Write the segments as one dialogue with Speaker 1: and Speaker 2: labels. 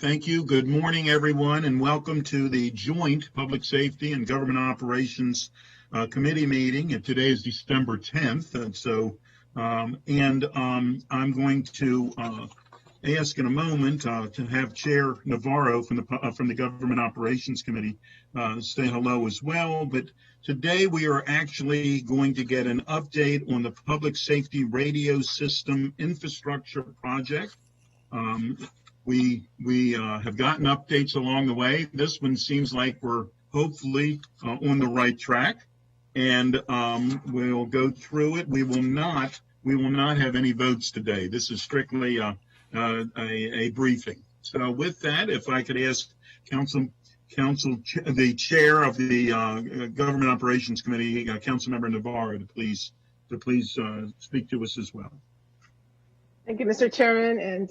Speaker 1: Thank you. Good morning, everyone, and welcome to the joint Public Safety and Government Operations Committee meeting. And today is December 10th, and so I'm going to ask in a moment to have Chair Navarro from the Government Operations Committee say hello as well. But today we are actually going to get an update on the Public Safety Radio System Infrastructure Project. We have gotten updates along the way. This one seems like we're hopefully on the right track, and we'll go through it. We will not have any votes today. This is strictly a briefing. So with that, if I could ask the chair of the Government Operations Committee, Councilmember Navarro, to please speak to us as well.
Speaker 2: Thank you, Mr. Chairman, and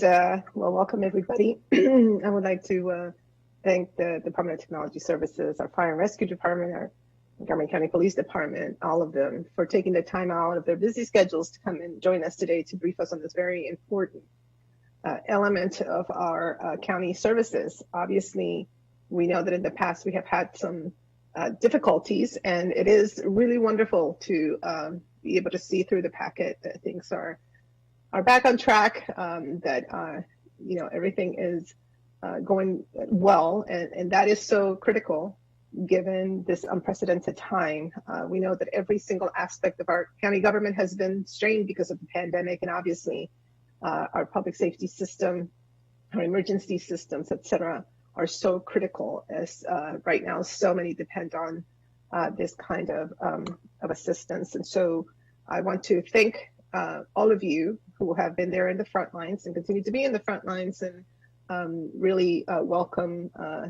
Speaker 2: welcome everybody. I would like to thank the Department of Technology Services, our Fire and Rescue Department, our Montgomery County Police Department, all of them, for taking the time out of their busy schedules to come and join us today to brief us on this very important element of our county services. Obviously, we know that in the past we have had some difficulties, and it is really wonderful to be able to see through the packet that things are back on track, that everything is going well, and that is so critical given this unprecedented time. We know that every single aspect of our county government has been strained because of the pandemic, and obviously our public safety system, our emergency systems, etc., are so critical, as right now so many depend on this kind of assistance. And so I want to thank all of you who have been there in the front lines and continue to be in the front lines, and really welcome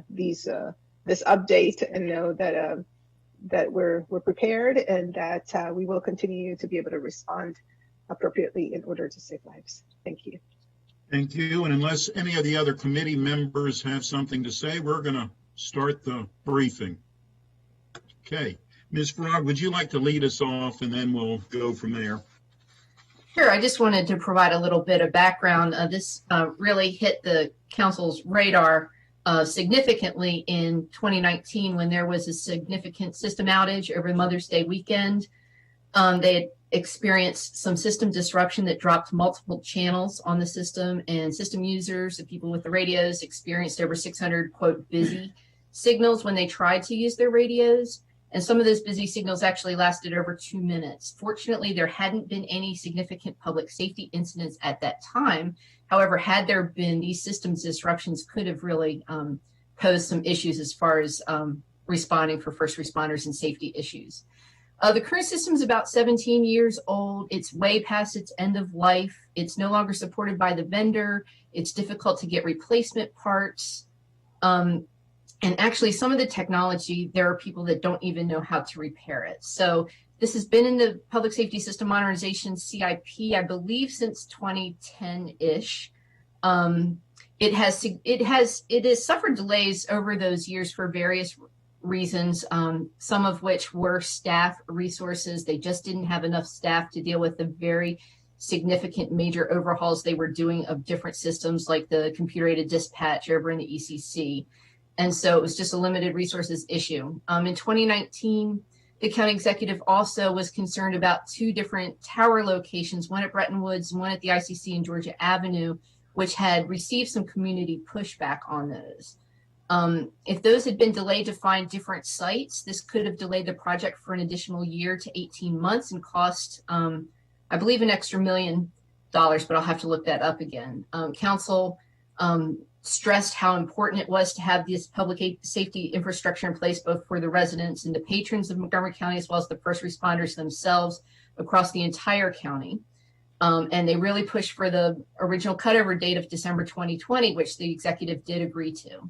Speaker 2: this update, and know that we're prepared, and that we will continue to be able to respond appropriately in order to save lives. Thank you.
Speaker 1: Thank you. And unless any of the other committee members have something to say, we're going to start the briefing. Okay. Ms. Frog, would you like to lead us off, and then we'll go from there?
Speaker 3: Sure. I just wanted to provide a little bit of background. This really hit the council's radar significantly in 2019 when there was a significant system outage over Mother's Day weekend. They had experienced some system disruption that dropped multiple channels on the system, and system users, the people with the radios, experienced over 600, quote, busy signals when they tried to use their radios. And some of those busy signals actually lasted over 2 minutes. Fortunately, there hadn't been any significant public safety incidents at that time. However, had there been, these systems disruptions could have really posed some issues as far as responding for first responders and safety issues. The current system is about 17 years old. It's way past its end of life. It's no longer supported by the vendor. It's difficult to get replacement parts. And actually, some of the technology, there are people that don't even know how to repair it. So this has been in the Public Safety System Modernization CIP, I believe, since 2010-ish. It has suffered delays over those years for various reasons, some of which were staff resources. They just didn't have enough staff to deal with the very significant major overhauls they were doing of different systems, like the computer-aided dispatch over in the ECC. And so it was just a limited resources issue. In 2019, the county executive also was concerned about 2 different tower locations, one at Bretton Woods, one at the ICC in Georgia Avenue, which had received some community pushback on those. If those had been delayed to find different sites, this could have delayed the project for an additional year to 18 months and cost, I believe, an extra $1 million, but I'll have to look that up again. Council stressed how important it was to have this public safety infrastructure in place, both for the residents and the patrons of Montgomery County, as well as the first responders themselves across the entire county. And they really pushed for the original cutover date of December 2020, which the executive did agree to.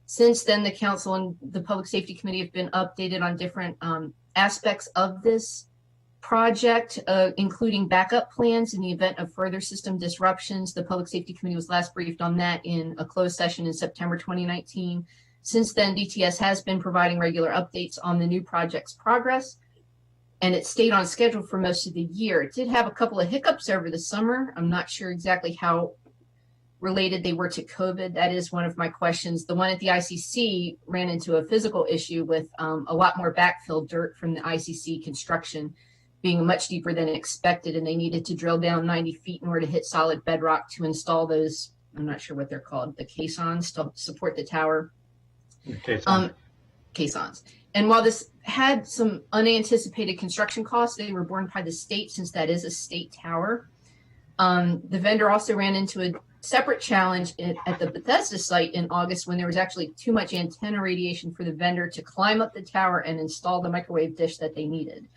Speaker 3: Since then, the council and the Public Safety Committee have been updated on different aspects of this project, including backup plans in the event of further system disruptions. The Public Safety Committee was last briefed on that in a closed session in September 2019. Since then, DTS has been providing regular updates on the new project's progress, and it stayed on schedule for most of the year. It did have a couple of hiccups over the summer. I'm not sure exactly how related they were to COVID. That is one of my questions. The one at the ICC ran into a physical issue with a lot more backfill dirt from the ICC construction being much deeper than expected, and they needed to drill down 90 feet in order to hit solid bedrock to install those, I'm not sure what they're called, the caissons to support the tower. Caissons. And while this had some unanticipated construction costs, they were borne by the state since that is a state tower. The vendor also ran into a separate challenge at the Bethesda site in August when there was actually too much antenna radiation for the vendor to climb up the tower and install the microwave dish that they needed.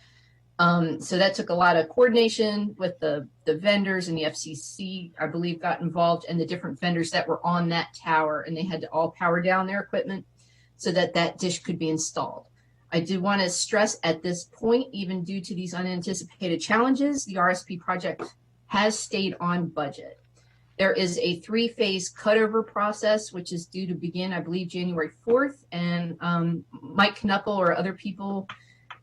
Speaker 3: So that took a lot of coordination with the vendors, and the FCC, I believe, got involved, and the different vendors that were on that tower, and they had to all power down their equipment so that that dish could be installed. I do want to stress at this point, even due to these unanticipated challenges, the RSP project has stayed on budget. There is a 3-phase cutover process, which is due to begin, I believe, January 4th. And Mike Knuckle or other people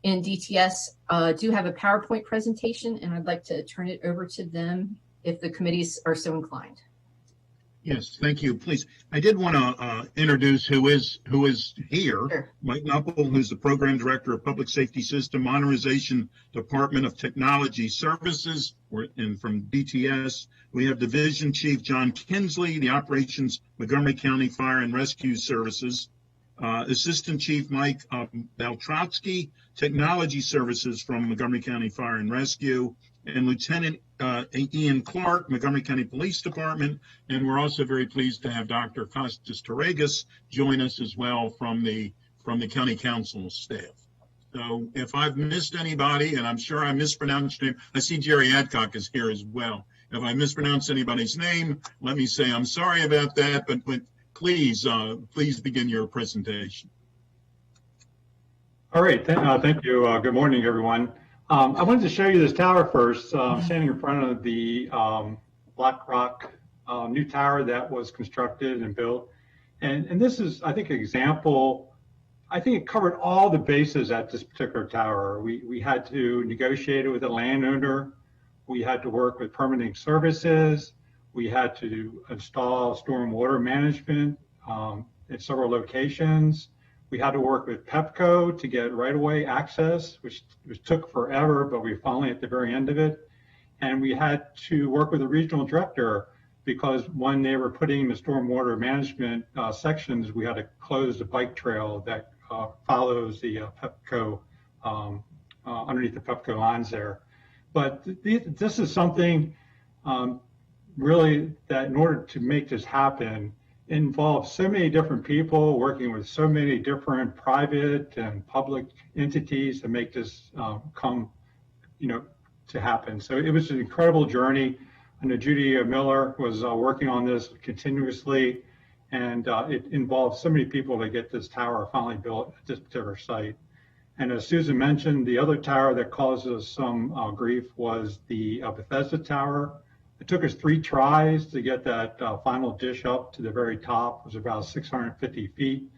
Speaker 3: in DTS do have a PowerPoint presentation, and I'd like to turn it over to them if the committees are so inclined.
Speaker 1: Yes, thank you. Please, I did want to introduce who is here.
Speaker 3: Sure.
Speaker 1: Mike Knuckle, who's the Program Director of Public Safety System Modernization Department of Technology Services, and from DTS. We have Division Chief John Kinsley, the Operations Montgomery County Fire and Rescue Services. Assistant Chief Mike Baltrotsky, Technology Services from Montgomery County Fire and Rescue, and Lieutenant Ian Clark, Montgomery County Police Department. And we're also very pleased to have Dr. Costas Torregas join us as well from the County Council staff. So if I've missed anybody, and I'm sure I mispronounced your name, I see Jerry Adcock is here as well. If I mispronounced anybody's name, let me say I'm sorry about that, but please begin your presentation.
Speaker 4: All right, thank you. Good morning, everyone. I wanted to show you this tower first. I'm standing in front of the Black Rock new tower that was constructed and built. And this is, I think, an example. I think it covered all the bases at this particular tower. We had to negotiate it with the landowner. We had to work with permitting services. We had to install storm water management at several locations. We had to work with PEPCO to get right-of-way access, which took forever, but we finally at the very end of it. And we had to work with the regional director because when they were putting the stormwater management sections, we had to close the bike trail that follows the PEPCO, underneath the PEPCO lines there. But this is something really that in order to make this happen, involves so many different people working with so many different private and public entities to make this come, to happen. So it was an incredible journey. I know Judy Miller was working on this continuously, and it involved so many people to get this tower finally built at this particular site. And as Susan mentioned, the other tower that caused us some grief was the Bethesda tower. It took us 3 tries to get that final dish up to the very top. It was about 650 feet.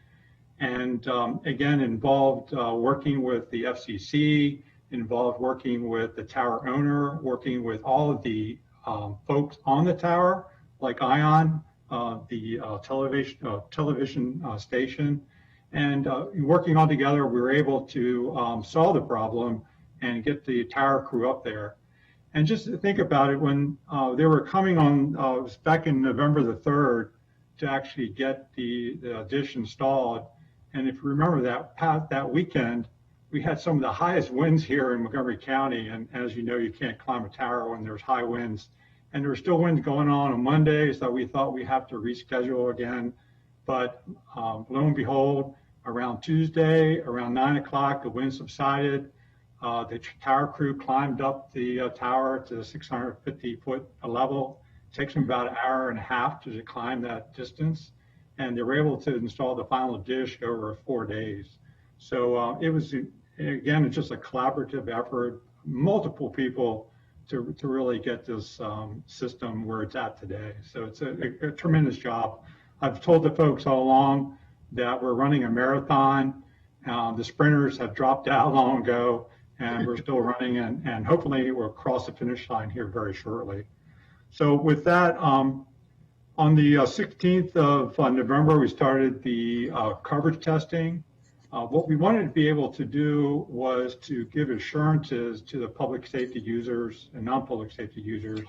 Speaker 4: And again, involved working with the FCC, involved working with the tower owner, working with all of the folks on the tower, like ION, the television station. And working all together, we were able to solve the problem and get the tower crew up there. And just to think about it, when they were coming on, it was back in November the 3rd, to actually get the dish installed. And if you remember that weekend, we had some of the highest winds here in Montgomery County. And as you know, you can't climb a tower when there's high winds. And there were still winds going on Monday, so we thought we'd have to reschedule again. But lo and behold, around Tuesday, around 9 o'clock, the wind subsided. The tower crew climbed up the tower to the 650-foot level. It takes them about an hour and a half to climb that distance. And they were able to install the final dish over 4 days. So it was, again, just a collaborative effort, multiple people to really get this system where it's at today. So it's a tremendous job. I've told the folks all along that we're running a marathon. The sprinters have dropped out long ago, and we're still running, and hopefully we'll cross the finish line here very shortly. So with that, On the 16th of November, we started the coverage testing. What we wanted to be able to do was to give assurances to the public safety users and non-public safety users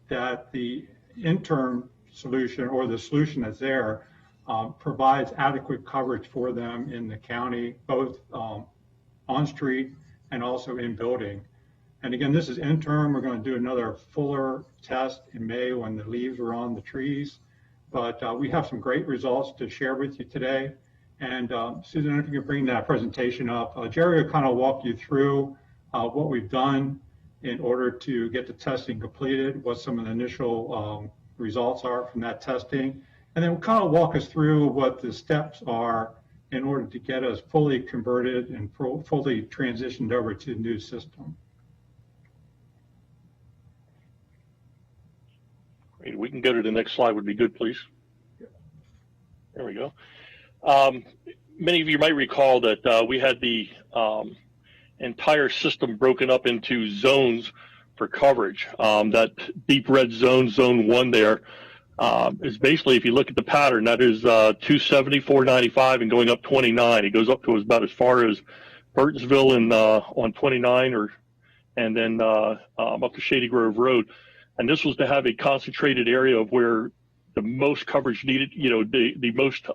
Speaker 4: that the interim solution or the solution that's there provides adequate coverage for them in the county, both on street and also in building. And again, this is interim. We're going to do another fuller test in May when the leaves are on the trees. But we have some great results to share with you today. And Susan, if you could bring that presentation up. Jerry will kind of walk you through what we've done in order to get the testing completed, what some of the initial results are from that testing. And then we'll kind of walk us through what the steps are in order to get us fully converted and fully transitioned over to the new system.
Speaker 5: Great. We can go to the next slide would be good, please. There we go. Many of you might recall that we had the entire system broken up into zones for coverage. That deep red zone, zone 1 there, is basically, if you look at the pattern, that is 270, 495, and going up 29. It goes up to about as far as Burtonsville and on 29, and then up to Shady Grove Road. And this was to have a concentrated area of where the most coverage needed, the most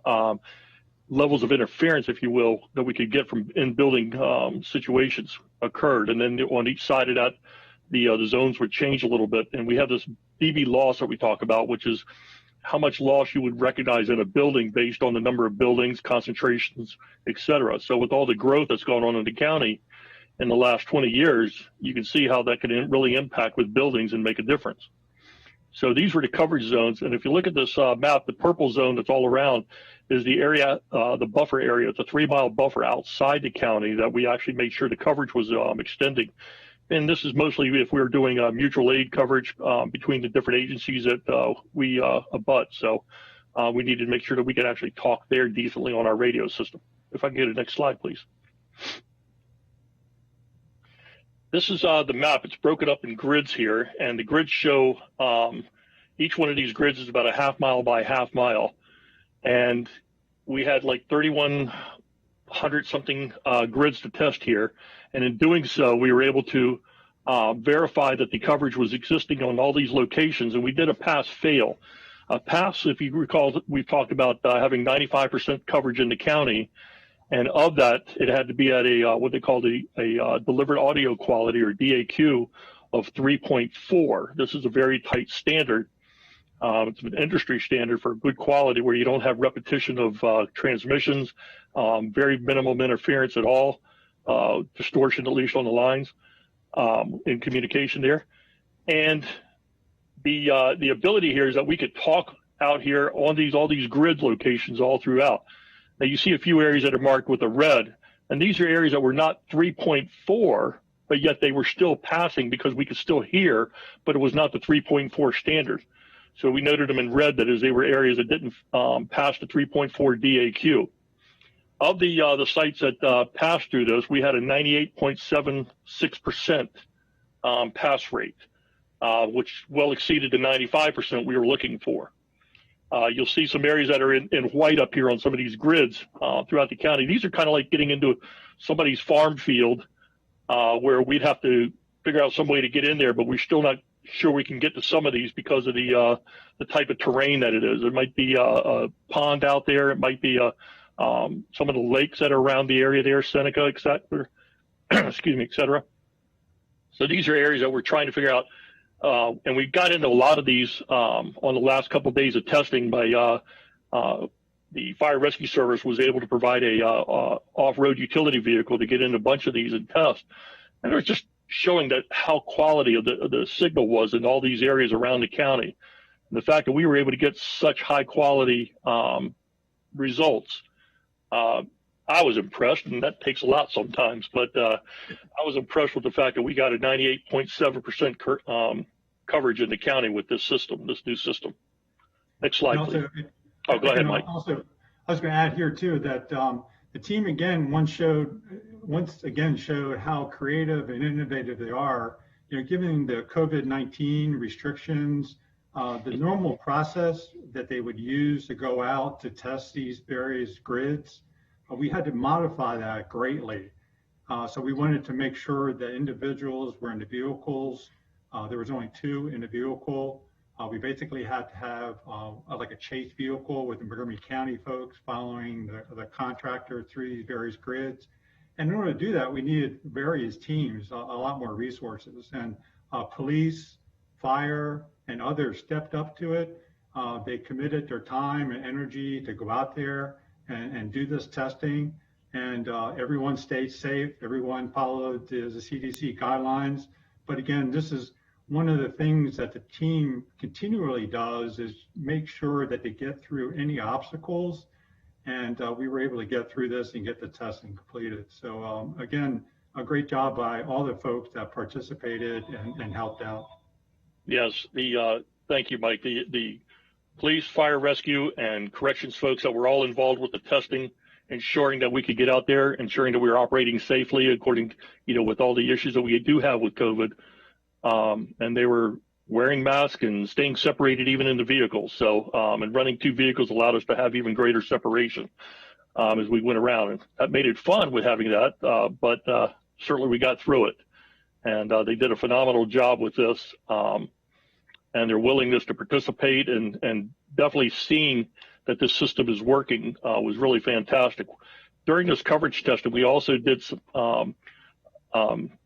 Speaker 5: levels of interference, if you will, that we could get from in-building situations occurred. And then on each side of that, the zones would change a little bit. And we have this dB loss that we talk about, which is how much loss you would recognize in a building based on the number of buildings, concentrations, et cetera. So with all the growth that's going on in the county in the last 20 years, you can see how that can really impact with buildings and make a difference. So these were the coverage zones. And if you look at this map, the purple zone that's all around is the area, the buffer area. It's a 3-mile buffer outside the county that we actually made sure the coverage was extending. And this is mostly if we were doing mutual aid coverage between the different agencies that we abut. So we needed to make sure that we could actually talk there decently on our radio system. If I can get the next slide, please. This is the map. It's broken up in grids here, and the grids show each one of these grids is about a half mile by half mile. And we had like 3,100 something grids to test here. And in doing so, we were able to verify that the coverage was existing on all these locations. And we did a pass-fail. A pass, if you recall, we've talked about having 95% coverage in the county. And of that, it had to be at a what they called a delivered audio quality, or DAQ, of 3.4. This is a very tight standard. It's an industry standard for good quality where you don't have repetition of transmissions, very minimum interference at all, distortion at least on the lines in communication there. And the ability here is that we could talk out here on all these grid locations all throughout. Now you see a few areas that are marked with a red, and these are areas that were not 3.4, but yet they were still passing because we could still hear, but it was not the 3.4 standard. So we noted them in red, that is, they were areas that didn't pass the 3.4 DAQ. Of the sites that passed through this, we had a 98.76% pass rate, which well exceeded the 95% we were looking for. You'll see some areas that are in white up here on some of these grids throughout the county. These are kind of like getting into somebody's farm field where we'd have to figure out some way to get in there, but we're still not sure we can get to some of these because of the type of terrain that it is. It might be a pond out there. It might be some of the lakes that are around the area there, Seneca, et cetera, excuse me, et cetera. So these are areas that we're trying to figure out. And we got into a lot of these on the last couple of days of testing by the Fire Rescue Service was able to provide a off-road utility vehicle to get in a bunch of these and test. And it was just showing that how quality of the signal was in all these areas around the county. And the fact that we were able to get such high quality results, I was impressed, and that takes a lot sometimes, but I was impressed with the fact that we got a 98.7% coverage in the county with this system, this new system. Next slide, please. Oh, go ahead, Mike.
Speaker 4: Also, I was going to add here too that the team again once again showed how creative and innovative they are. Given the COVID-19 restrictions, The normal process that they would use to go out to test these various grids, we had to modify that greatly. So we wanted to make sure that individuals were in the vehicles. There was only 2 in the vehicle. We basically had to have like a chase vehicle with the Montgomery County folks following the contractor through these various grids. And in order to do that, we needed various teams, a lot more resources. And police, fire, and others stepped up to it. They committed their time and energy to go out there and do this testing. And everyone stayed safe. Everyone followed the CDC guidelines. But again, this is one of the things that the team continually does is make sure that they get through any obstacles. And we were able to get through this and get the testing completed. So again, a great job by all the folks that participated and helped out.
Speaker 5: Yes, thank you, Mike. The police, fire, rescue, and corrections folks that were all involved with the testing, ensuring that we could get out there, ensuring that we were operating safely according, with all the issues that we do have with COVID. And they were wearing masks and staying separated even in the vehicles. So, and running 2 vehicles allowed us to have even greater separation as we went around. And that made it fun with having that, but certainly we got through it. And they did a phenomenal job with this. And their willingness to participate and definitely seeing that this system is working was really fantastic. During this coverage testing, we also did some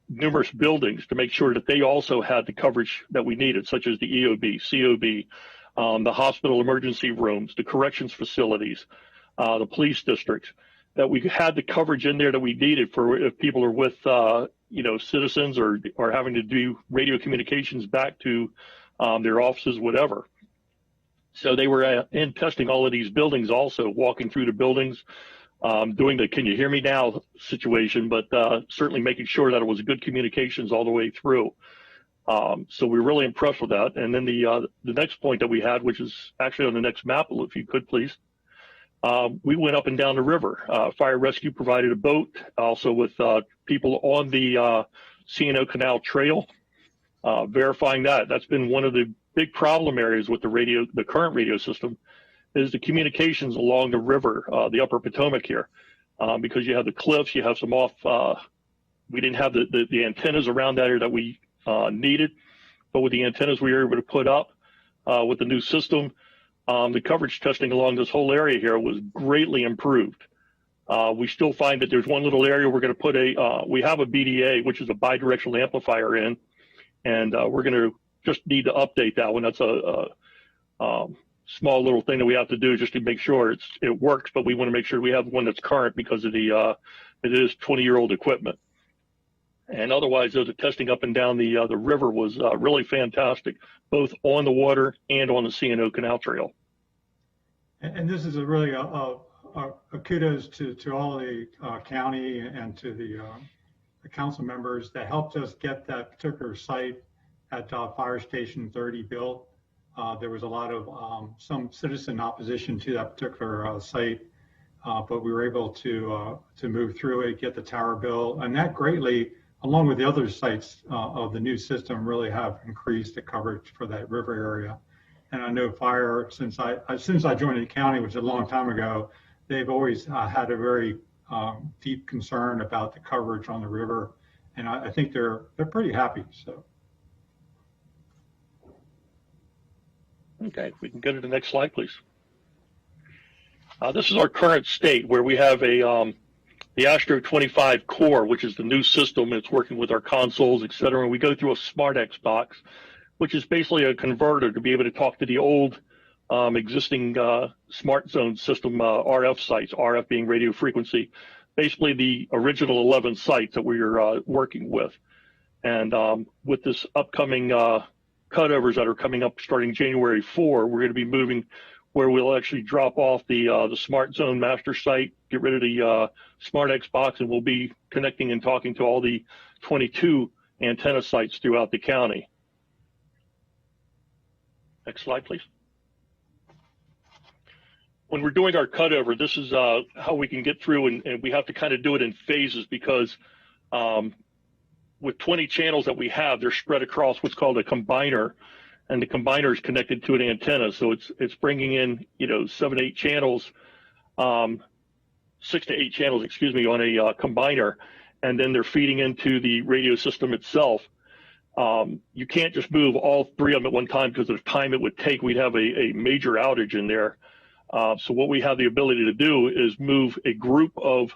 Speaker 5: numerous buildings to make sure that they also had the coverage that we needed, such as the EOB, COB, the hospital emergency rooms, the corrections facilities, the police districts, that we had the coverage in there that we needed for if people are with, citizens or having to do radio communications back to their offices, whatever. So they were in testing all of these buildings also, walking through the buildings, doing the "can you hear me now" situation, but certainly making sure that it was good communications all the way through. So we're really impressed with that. And then the next point that we had, which is actually on the next map, if you could please, we went up and down the river. Fire rescue provided a boat, also with people on the C&O Canal Trail, verifying that. That's been one of the big problem areas with the current radio system, is the communications along the river, the upper Potomac here, because you have the cliffs, you have some off, we didn't have the antennas around that area that we needed, but with the antennas we were able to put up with the new system, the coverage testing along this whole area here was greatly improved. We still find that there's one little area we're going to put we have a BDA, which is a bidirectional amplifier in, and we're going to just need to update that one. That's a small little thing that we have to do just to make sure it works, but we want to make sure we have one that's current because of it is 20-year-old equipment. And otherwise, the testing up and down the river was really fantastic, both on the water and on the C&O Canal Trail.
Speaker 4: And this is really a kudos to all the county and to the council members that helped us get that particular site at Fire Station 30 built. There was a lot of some citizen opposition to that particular site, but we were able to move through it, get the tower built, and that greatly, along with the other sites of the new system, really have increased the coverage for that river area. And I know fire, since I joined the county, which was a long time ago, they've always had a very deep concern about the coverage on the river, and I think they're pretty happy. So.
Speaker 5: Okay, we can go to the next slide, please. This is our current state where we have the Astro 25 core, which is the new system. It's working with our consoles, et cetera. And we go through a SmartX box, which is basically a converter to be able to talk to the old existing smart zone system RF sites, RF being radio frequency, basically the original 11 sites that we're working with. And with this upcoming cutovers that are coming up starting January 4, we're going to be moving where we'll actually drop off the smart zone master site, get rid of the SmartX box, and we'll be connecting and talking to all the 22 antenna sites throughout the county. Next slide, please. When we're doing our cutover, this is how we can get through, and we have to kind of do it in phases because with 20 channels that we have, they're spread across what's called a combiner. and the combiner is connected to an antenna. So it's bringing in, 7 to 8 channels, 6 to 8 channels, excuse me, on a combiner, and then they're feeding into the radio system itself. You can't just move all 3 of them at one time because of the time it would take. We'd have a major outage in there. So what we have the ability to do is move a group of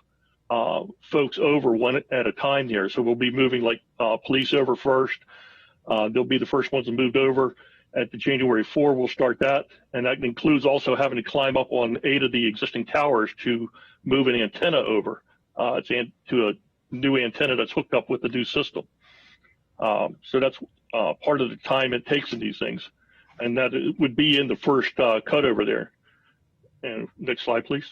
Speaker 5: folks over one at a time here. So we'll be moving like police over first. They'll be the first ones that moved over. At the January 4, we'll start that. And that includes also having to climb up on 8 of the existing towers to move an antenna over to a new antenna that's hooked up with the new system. So that's part of the time it takes in these things. And that it would be in the first cut over there. And next slide, please.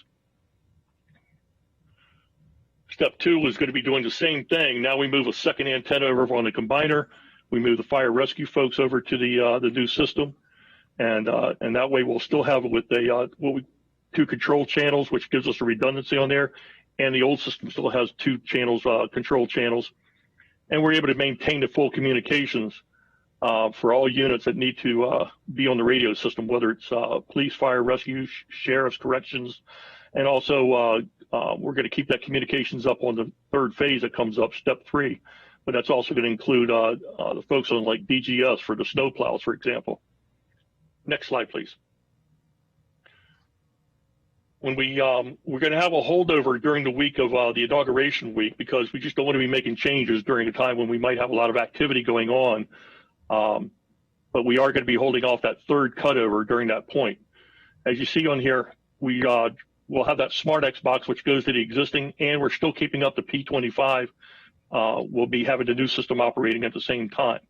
Speaker 5: Step 2 is going to be doing the same thing. Now we move a second antenna over on the combiner. We move the fire rescue folks over to the new system, and that way we'll still have it with a 2 control channels, which gives us a redundancy on there, and the old system still has 2 channels, control channels, and we're able to maintain the full communications for all units that need to be on the radio system, whether it's police, fire, rescue, sheriffs, corrections, and also we're going to keep that communications up on the 3rd phase that comes up, step 3. But that's also going to include the folks on like DGS for the snow plows, for example. Next slide, please. When we're going to have a holdover during the week of the inauguration week, because we just don't want to be making changes during a time when we might have a lot of activity going on. But we are going to be holding off that 3rd cutover during that point. As you see on here, we'll have that smart Xbox, which goes to the existing, and we're still keeping up the P25. We'll be having the new system operating at the same time.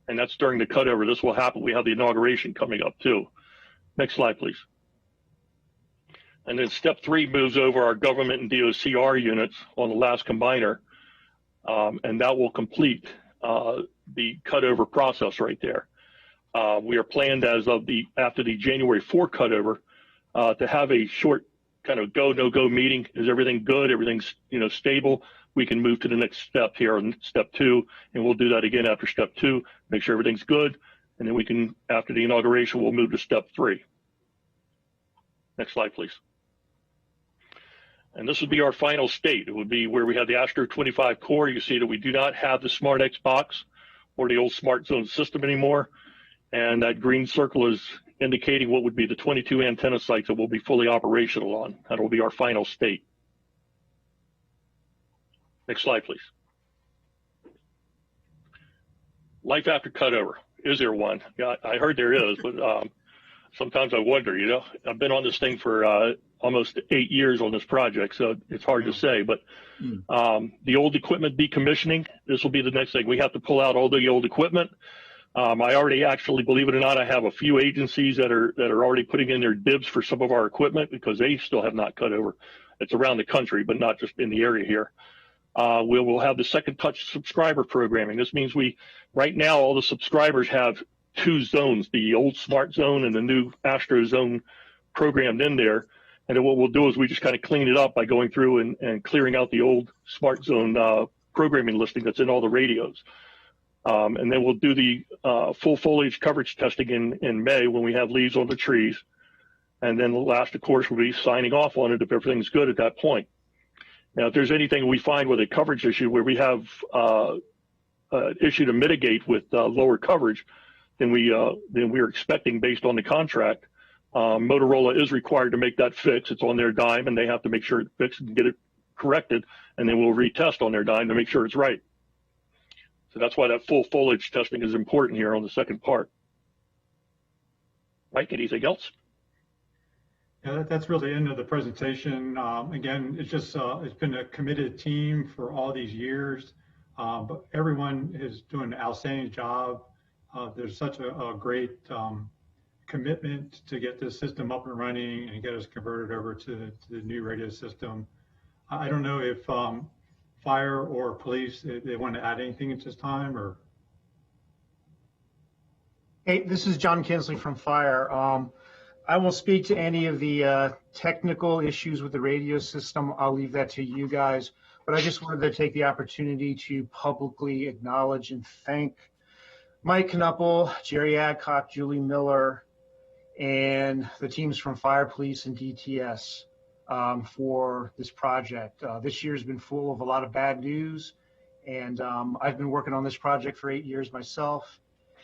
Speaker 5: And that's during the cutover. This will happen. We have the inauguration coming up too. Next slide, please. And then step 3 moves over our government and DOCR units on the last combiner. And that will complete the cutover process right there. We are planned as of after the January 4 cutover to have a short kind of go, no go meeting. Is everything good? Everything's, stable? We can move to the next step here on step 2, and we'll do that again after step 2, make sure everything's good, and then we can, after the inauguration, we'll move to step 3. Next slide, please. And this would be our final state. It would be where we have the Astro 25 core. You see that we do not have the Smart Xbox or the old Smart Zone system anymore, and that green circle is indicating what would be the 22 antenna sites that will be fully operational on. That will be our final state. Next slide, please. Life after cutover. Is there one? Yeah, I heard there is, but sometimes I wonder, I've been on this thing for almost 8 years on this project, so it's hard to say, but the old equipment decommissioning, this will be the next thing. We have to pull out all the old equipment. I already actually, believe it or not, I have a few agencies that are already putting in their dibs for some of our equipment because they still have not cut over. It's around the country, but not just in the area here. We will have the second touch subscriber programming. This means right now, all the subscribers have 2 zones, the old Smart Zone and the new Astro Zone programmed in there. And then what we'll do is we just kind of clean it up by going through and clearing out the old Smart Zone programming listing that's in all the radios. And then we'll do the full foliage coverage testing in May when we have leaves on the trees. And then the last, of course, will be signing off on it if everything's good at that point. Now, if there's anything we find with a coverage issue where we have an issue to mitigate with lower coverage than we're expecting based on the contract, Motorola is required to make that fix. It's on their dime, and they have to make sure it's fixed and get it corrected, and then we'll retest on their dime to make sure it's right. So that's why that full foliage testing is important here on the second part. Mike, anything else?
Speaker 4: Yeah, that's really the end of the presentation. Again, it's been a committed team for all these years, but everyone is doing an outstanding job. There's such a great commitment to get this system up and running and get us converted over to the new radio system. I don't know if fire or police, they want to add anything at this time, or?
Speaker 6: Hey, this is John Kinsley from Fire. I won't speak to any of the technical issues with the radio system. I'll leave that to you guys. But I just wanted to take the opportunity to publicly acknowledge and thank Mike Knuppel, Jerry Adcock, Julie Miller, and the teams from Fire, Police, and DTS for this project. This year's been full of a lot of bad news, and I've been working on this project for 8 years myself,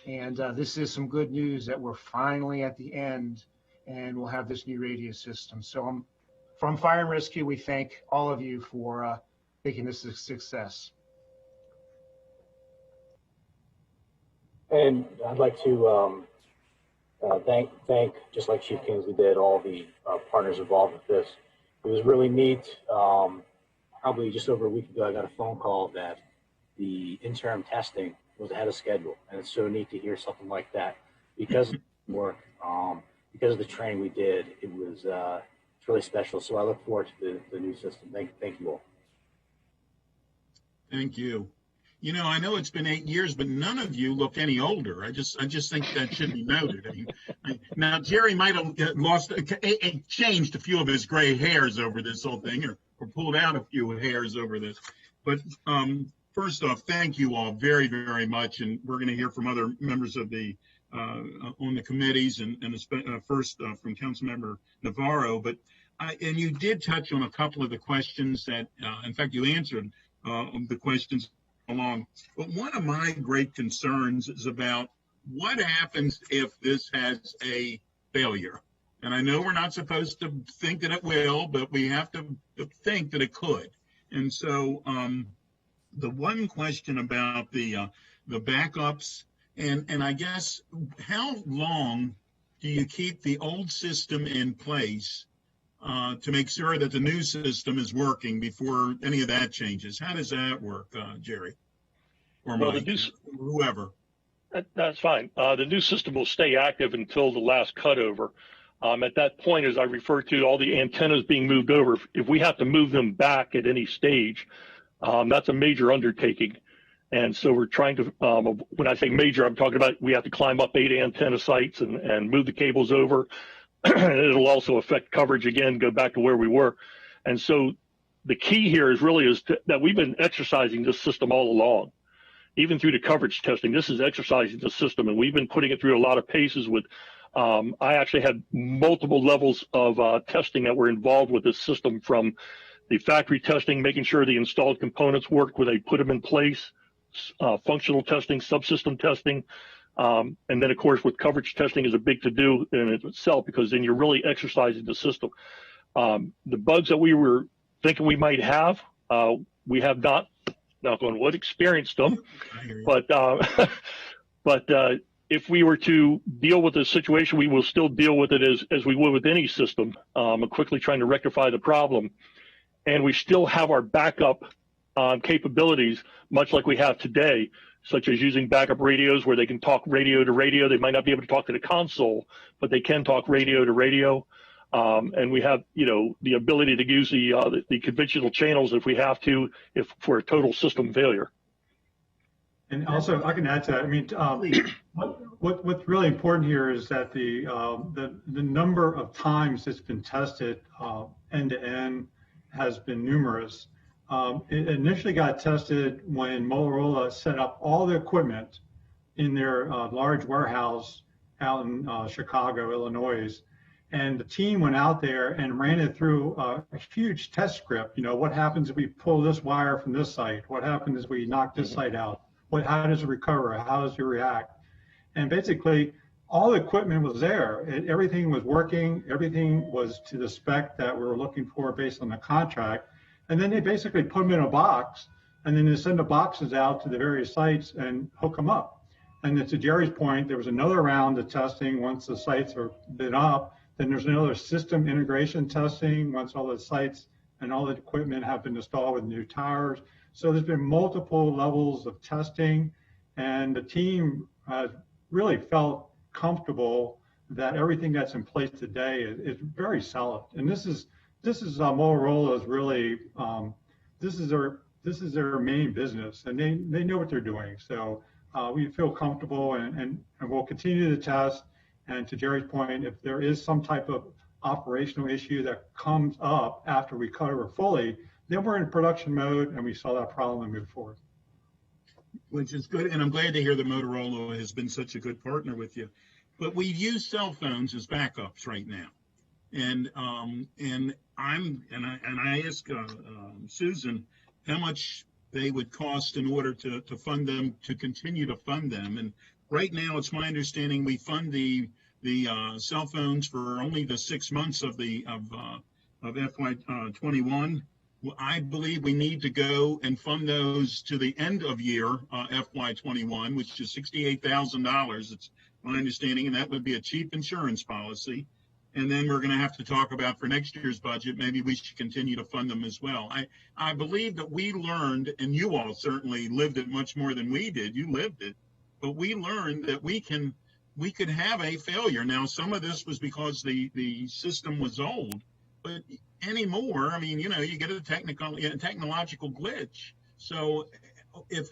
Speaker 6: and this is some good news that we're finally at the end, and we'll have this new radio system. So from Fire and Rescue, we thank all of you for making this a success.
Speaker 7: And I'd like to thank, just like Chief Kingsley did, all the partners involved with this. It was really neat. Probably just over a week ago, I got a phone call that the interim testing was ahead of schedule. And it's so neat to hear something like that because of the work, because of the training we did. It was it's really special. So I look forward to the new system. Thank you all.
Speaker 1: Thank you. You know, I know it's been 8 years, but none of you look any older. I just think that should be noted. Now, Jerry might have changed a few of his gray hairs over this whole thing, or pulled out a few hairs over this. But first off, thank you all very, very much. And we're going to hear from other members of the on the committees, and first from Councilmember Navarro. But and you did touch on a couple of the questions that, in fact, you answered the questions along. But one of my great concerns is about what happens if this has a failure. And I know we're not supposed to think that it will, but we have to think that it could. And so the one question about the backups, and I guess how long do you keep the old system in place to make sure that the new system is working before any of that changes? How does that work, Jerry? Or
Speaker 5: Well,
Speaker 1: Mike, whoever.
Speaker 5: That's fine. The new system will stay active until the last cutover. At that point, as I referred to, all the antennas being moved over, if we have to move them back at any stage, that's a major undertaking. And so we're trying to, when I say major, I'm talking about we have to climb up 8 antenna sites and move the cables over. It'll also affect coverage again, go back to where we were. And so the key here is really that we've been exercising this system all along. Even through the coverage testing, this is exercising the system, and we've been putting it through a lot of paces with, I actually had multiple levels of testing that were involved with this system, from the factory testing, making sure the installed components worked where they put them in place, functional testing, subsystem testing, and then of course with coverage testing is a big to-do in itself, because then you're really exercising the system. The bugs that we were thinking we might have, we have not, knock on wood, experienced them, but if we were to deal with this situation, we will still deal with it as we would with any system, quickly trying to rectify the problem. And we still have our backup capabilities, much like we have today, such as using backup radios where they can talk radio to radio. They might not be able to talk to the console, but they can talk radio to radio. And we have, the ability to use the conventional channels if we have to, if for a total system failure.
Speaker 4: And also, I can add to that. I mean, what's really important here is that the number of times it's been tested end to end has been numerous. It initially got tested when Motorola set up all the equipment in their large warehouse out in Chicago, Illinois. And the team went out there and ran it through a huge test script. What happens if we pull this wire from this site? What happens if we knock this site out? How does it recover? How does it react? And basically, all the equipment was there. Everything was working. Everything was to the spec that we were looking for based on the contract. And then they basically put them in a box, and then they send the boxes out to the various sites and hook them up. And to Jerry's point, there was another round of testing once the sites are lit up. Then there's another system integration testing once all the sites and all the equipment have been installed with new towers. So there's been multiple levels of testing, and the team has really felt comfortable that everything that's in place today is very solid. And this is Motorola's really this is their main business, and they know what they're doing. So we feel comfortable, and we'll continue to test. And to Jerry's point, if there is some type of operational issue that comes up after we cover fully, then we're in production mode and we solve that problem and move forward.
Speaker 1: which is good. And I'm glad to hear that Motorola has been such a good partner with you. But we use cell phones as backups right now. And I asked Susan how much they would cost in order to fund them, to continue to fund them. And right now, it's my understanding we fund the cell phones for only the 6 months of FY21. I believe we need to go and fund those to the end of year FY21, which is $68,000. It's my understanding, and that would be a cheap insurance policy. And then we're going to have to talk about for next year's budget, maybe we should continue to fund them as well. I believe that we learned, and you all certainly lived it much more than we did. You lived it, but we learned that we could have a failure. Now, some of this was because the system was old, but anymore, I mean, you get a technological glitch. So if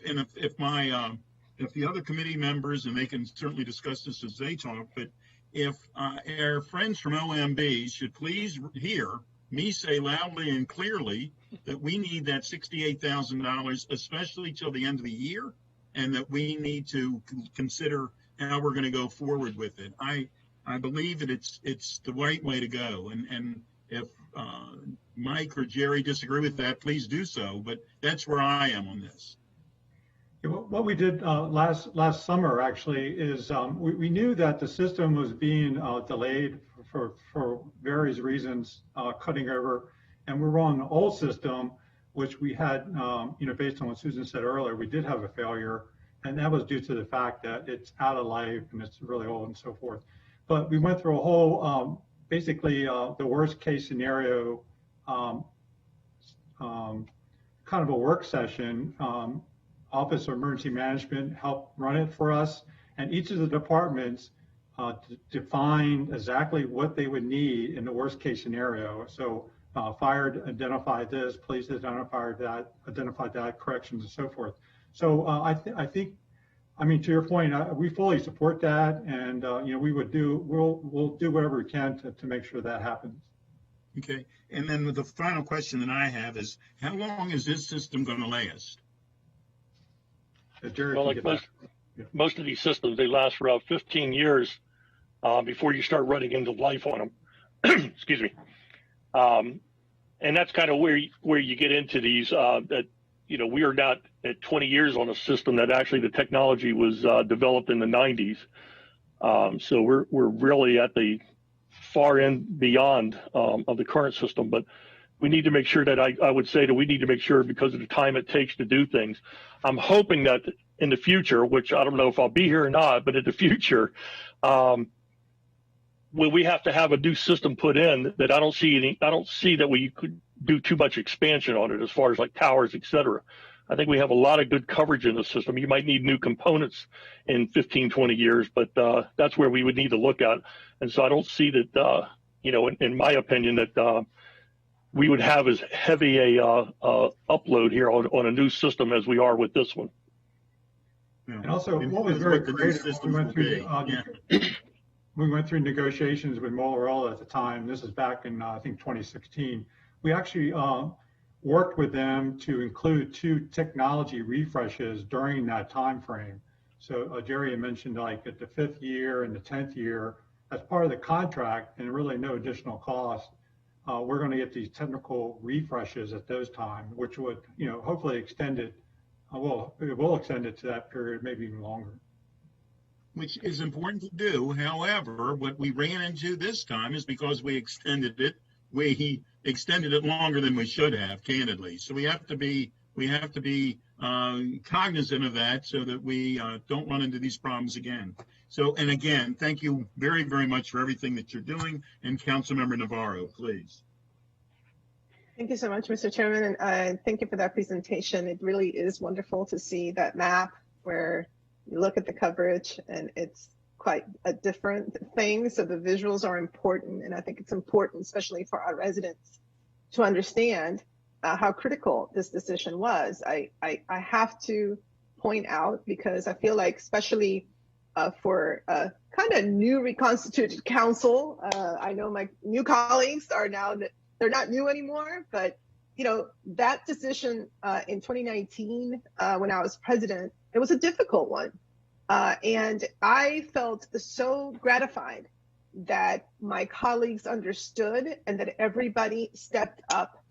Speaker 1: the other committee members, and they can certainly discuss this as they talk, but if our friends from OMB should please hear me say loudly and clearly that we need that $68,000, especially till the end of the year, and that we need to consider how we're going to go forward with it. I believe that it's the right way to go. And if Mike or Jerry disagree with that, please do so. But that's where I am on this.
Speaker 4: What we did last summer actually is we knew that the system was being delayed for various reasons, cutting over, and we were on the old system, which we had, based on what Susan said earlier, we did have a failure, and that was due to the fact that it's out of life and it's really old and so forth. But we went through a whole, basically the worst case scenario, kind of a work session. Office of Emergency Management helped run it for us, and each of the departments defined exactly what they would need in the worst case scenario. So fire identified this, police identified that, corrections and so forth. So I think, to your point, we fully support that, and we'll do whatever we can to make sure that happens.
Speaker 1: Okay, and then the final question that I have is, how long is this system going to last?
Speaker 5: Well, like most of these systems, they last for about 15 years before you start running into life on them. Excuse me. And that's kind of where you get into these. That we are not at 20 years on a system that actually the technology was developed in the 90s. So we're really at the far end beyond of the current system, but we need to make sure that I would say that we need to make sure, because of the time it takes to do things. I'm hoping that in the future, which I don't know if I'll be here or not, but in the future, when we have to have a new system put in, that I don't see that we could do too much expansion on it as far as like towers, et cetera. I think we have a lot of good coverage in the system. You might need new components in 15, 20 years, but that's where we would need to look at. And so I don't see that, in my opinion, that we would have as heavy a upload here on a new system as we are with this one.
Speaker 1: Yeah.
Speaker 4: And also, what was very creative, we went through negotiations with Motorola at the time. This is back in, I think, 2016. We actually worked with them to include 2 technology refreshes during that time frame. So Jerry had mentioned, like, at the 5th year and the 10th year, as part of the contract, and really no additional cost, we're going to get these technical refreshes at those times, which would, hopefully extend it. It will extend it to that period, maybe even longer.
Speaker 1: Which is important to do. However, what we ran into this time is because we extended it longer than we should have, candidly. So we have to be cognizant of that so that we don't run into these problems again. So, and again, thank you very, very much for everything that you're doing. And Councilmember Navarro, please.
Speaker 2: Thank you so much, Mr. Chairman, and thank you for that presentation. It really is wonderful to see that map where you look at the coverage, and it's quite a different thing. So the visuals are important, and I think it's important, especially for our residents, to understand how critical this decision was. I have to point out, because I feel like, especially for a kind of new reconstituted council, I know my new colleagues are now, they're not new anymore, but that decision in 2019, when I was president, it was a difficult one. And I felt so gratified that my colleagues understood and that everybody stepped up,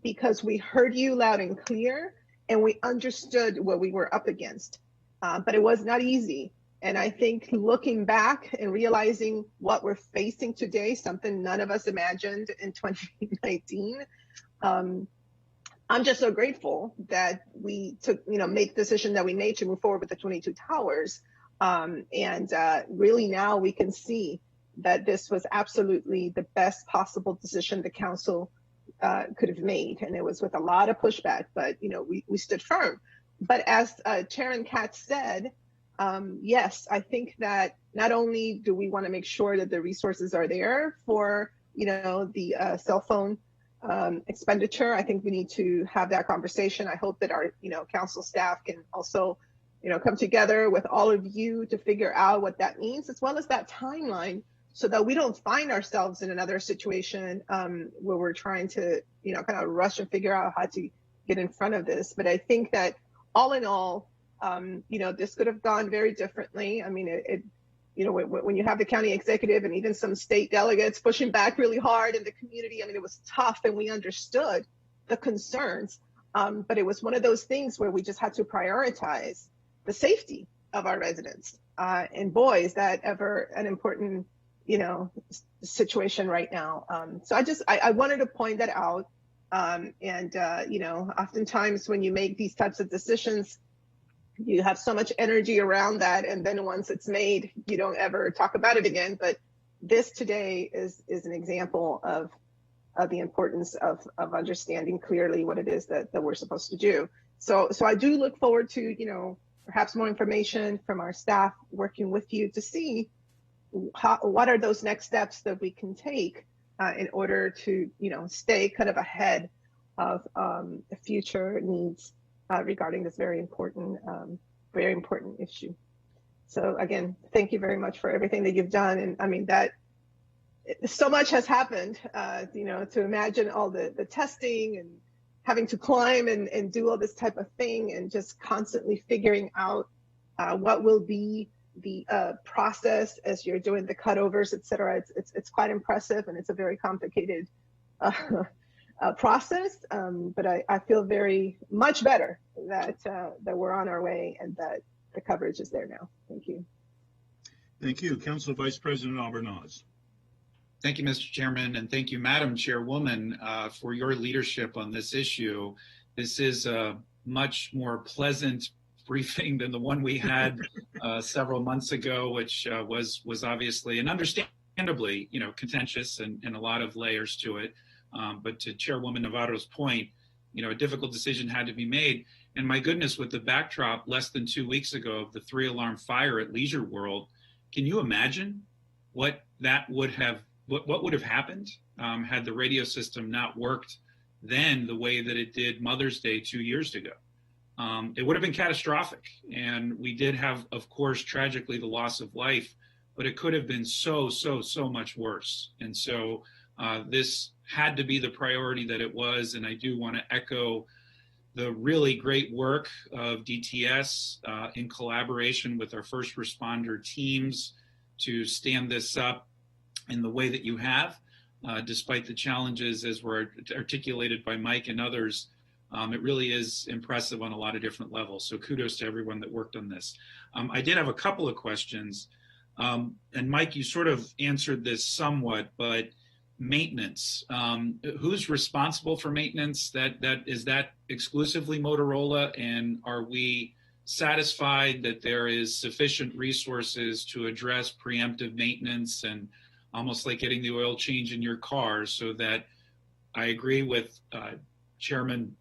Speaker 2: because we heard you loud and clear and we understood what we were up against. But it was not easy. And I think looking back and realizing what we're facing today, something none of us imagined in 2019, I'm just so grateful that we took, made the decision that we made to move forward with the 22 towers. And really now we can see that this was absolutely the best possible decision the council could have made. And it was with a lot of pushback, but we stood firm. But as Chairman Katz said, yes, I think that not only do we want to make sure that the resources are there for, the cell phone expenditure, I think we need to have that conversation. I hope that our, council staff can also, come together with all of you to figure out what that means, as well as that timeline, so that we don't find ourselves in another situation where we're trying to, kind of rush and figure out how to get in front of this. But I think that all in all, this could have gone very differently. I mean, when you have the county executive and even some state delegates pushing back really hard in the community, I mean, it was tough and we understood the concerns. But it was one of those things where we just had to prioritize the safety of our residents. And boy, is that ever an important, situation right now. So I wanted to point that out. Oftentimes when you make these types of decisions, you have so much energy around that, and then once it's made, you don't ever talk about it again. But this today is an example of the importance of understanding clearly what it is that we're supposed to do. So I do look forward to, perhaps more information from our staff working with you to see what are those next steps that we can take in order to, stay kind of ahead of the future needs regarding this very important issue. So again, thank you very much for everything that you've done. And I mean, that so much has happened, to imagine all the testing and having to climb and do all this type of thing, and just constantly figuring out what will be the process as you're doing the cutovers, et cetera. It's quite impressive, and it's a very complicated process. But I feel very much better that we're on our way and that the coverage is there now. Thank you.
Speaker 1: Thank you. Council Vice President Albornoz.
Speaker 8: Thank you, Mr. Chairman, and thank you, Madam Chairwoman, for your leadership on this issue. This is a much more pleasant briefing than the one we had several months ago, which was obviously and understandably, contentious and a lot of layers to it. But to Chairwoman Navarro's point, a difficult decision had to be made. And my goodness, with the backdrop less than 2 weeks ago of the 3-alarm fire at Leisure World, can you imagine what would have happened had the radio system not worked then the way that it did Mother's Day 2 years ago? It would have been catastrophic. And we did have, of course, tragically, the loss of life, but it could have been so much worse. And so this had to be the priority that it was. And I do want to echo the really great work of DTS in collaboration with our first responder teams to stand this up in the way that you have, despite the challenges as were articulated by Mike and others. It really is impressive on a lot of different levels. So kudos to everyone that worked on this. I did have a couple of questions. And Mike, you sort of answered this somewhat, but maintenance, who's responsible for maintenance? Is that exclusively Motorola? And are we satisfied that there is sufficient resources to address preemptive maintenance and almost like getting the oil change in your car, so that I agree with Chairman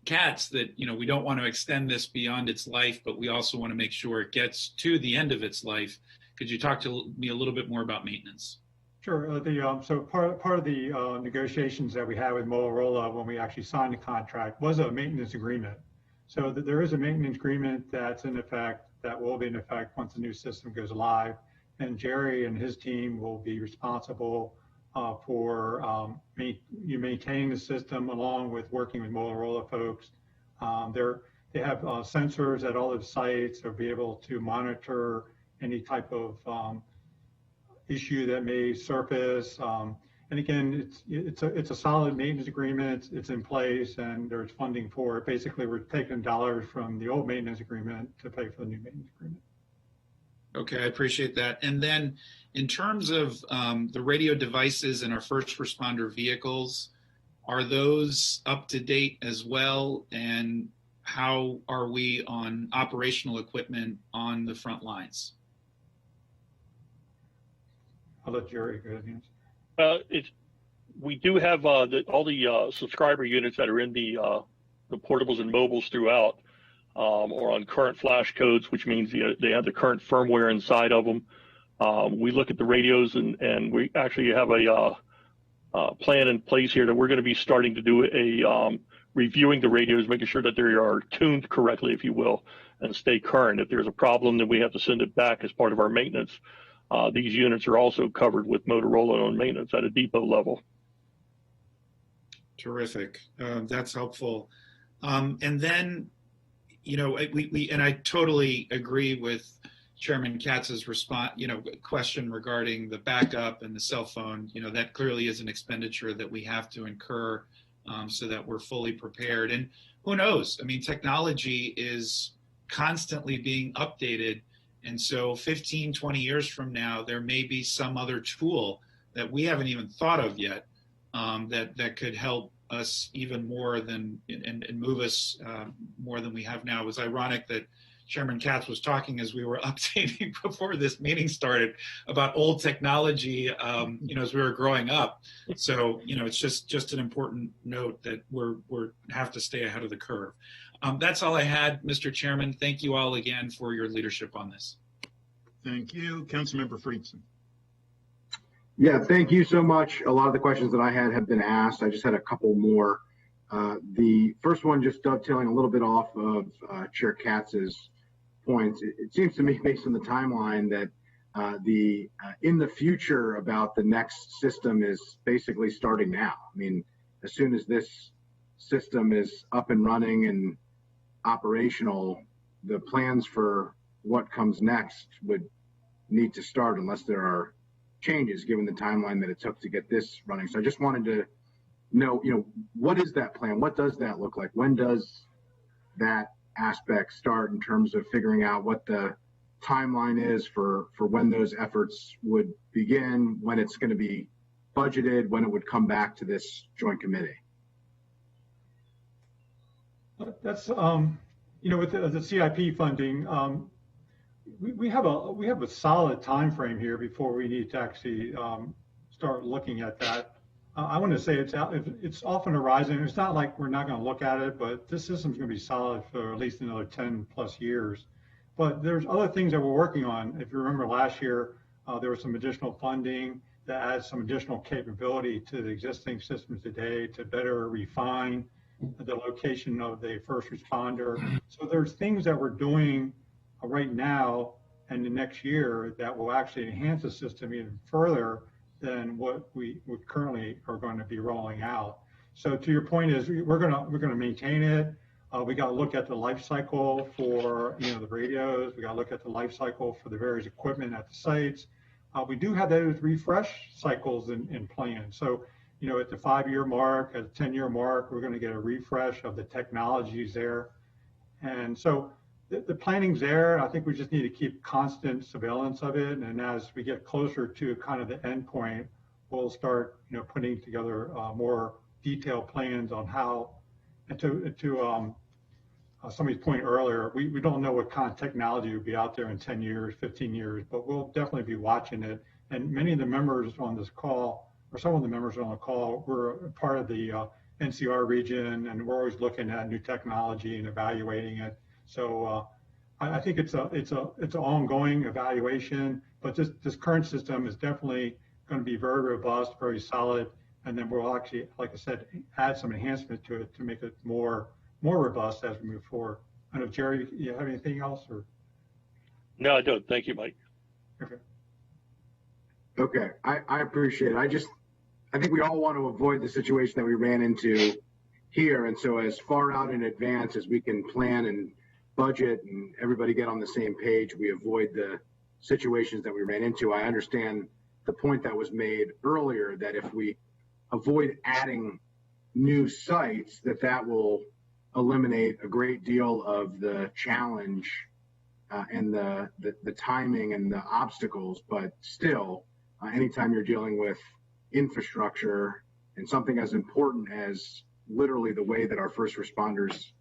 Speaker 8: Katz that, we don't want to extend this beyond its life, but we also want to make sure it gets to the end of its life. Could you talk to me a little bit more about maintenance?
Speaker 4: Sure. So part of the negotiations that we had with Motorola when we actually signed the contract was a maintenance agreement. So there is a maintenance agreement that's in effect, that will be in effect once the new system goes live. And Jerry and his team will be responsible for maintaining the system along with working with Motorola folks. They have sensors at all the sites to be able to monitor any type of issue that may surface. And again, it's a solid maintenance agreement. It's in place, and there's funding for it. Basically, we're taking dollars from the old maintenance agreement to pay for the new maintenance agreement.
Speaker 8: Okay, I appreciate that. And then in terms of the radio devices in our first responder vehicles, are those up to date as well? And how are we on operational equipment on the front lines?
Speaker 4: I'll let Jerry go ahead and answer.
Speaker 5: We do have all the subscriber units that are in the portables and mobiles throughout or on current flash codes, which means they have the current firmware inside of them. We look at the radios and we actually have a plan in place here that we're going to be starting to do reviewing the radios, making sure that they are tuned correctly, if you will, and stay current. If there's a problem, then we have to send it back as part of our maintenance. These units are also covered with Motorola on maintenance at a depot level.
Speaker 8: Terrific. That's helpful. And then, and I totally agree with Chairman Katz's response, question regarding the backup and the cell phone. That clearly is an expenditure that we have to incur so that we're fully prepared. And who knows? I mean, technology is constantly being updated. And so 15, 20 years from now, there may be some other tool that we haven't even thought of yet that could help us even more than and move us more than we have now. It was ironic that Chairman Katz was talking as we were updating before this meeting started about old technology, as we were growing up. So, it's just an important note that we're have to stay ahead of the curve. That's all I had, Mr. Chairman. Thank you all again for your leadership on this.
Speaker 1: Thank you. Councilmember Friedson.
Speaker 9: Yeah, thank you so much. A lot of the questions that I had have been asked. I just had a couple more. The first one, just dovetailing a little bit off of Chair Katz's points. It seems to me, based on the timeline, that in the future about the next system is basically starting now. I mean, as soon as this system is up and running and operational, the plans for what comes next would need to start unless there are changes given the timeline that it took to get this running. So I just wanted to know, what is that plan? What does that look like? When does that aspect start in terms of figuring out what the timeline is for when those efforts would begin, when it's going to be budgeted, when it would come back to this joint committee?
Speaker 4: That's, with the CIP funding, we have a solid time frame here before we need to actually start looking at that. I want to say it's off on the horizon. It's not like we're not going to look at it, but this system's going to be solid for at least another 10 plus years. But there's other things that we're working on. If you remember last year, there was some additional funding that adds some additional capability to the existing systems today to better refine the location of the first responder. So there's things that we're doing right now and the next year that will actually enhance the system even further than what we currently are going to be rolling out. So to your point is we're going to maintain it. We got to look at the life cycle for the radios. We got to look at the life cycle for the various equipment at the sites. We do have those refresh cycles in plan. So at the 5-year mark, at the 10-year mark, we're going to get a refresh of the technologies there. And so the planning's there. I think we just need to keep constant surveillance of it. And as we get closer to kind of the end point, we'll start, putting together more detailed plans on how, and to somebody's point earlier, we don't know what kind of technology will be out there in 10 years, 15 years, but we'll definitely be watching it. And many of the members on this call, or some of the members on the call, were part of the NCR region, and we're always looking at new technology and evaluating it. So I think it's an ongoing evaluation, but this current system is definitely going to be very robust, very solid, and then we'll actually, like I said, add some enhancement to it to make it more robust as we move forward. I don't know, Jerry, you have anything else? Or?
Speaker 5: No, I don't. Thank you, Mike.
Speaker 4: Okay.
Speaker 9: Okay, I appreciate it. I think we all want to avoid the situation that we ran into here. And so as far out in advance as we can plan and budget and everybody get on the same page, we avoid the situations that we ran into. I understand the point that was made earlier that if we avoid adding new sites, that will eliminate a great deal of the challenge and the timing and the obstacles. But still, anytime you're dealing with infrastructure and something as important as literally the way that our first responders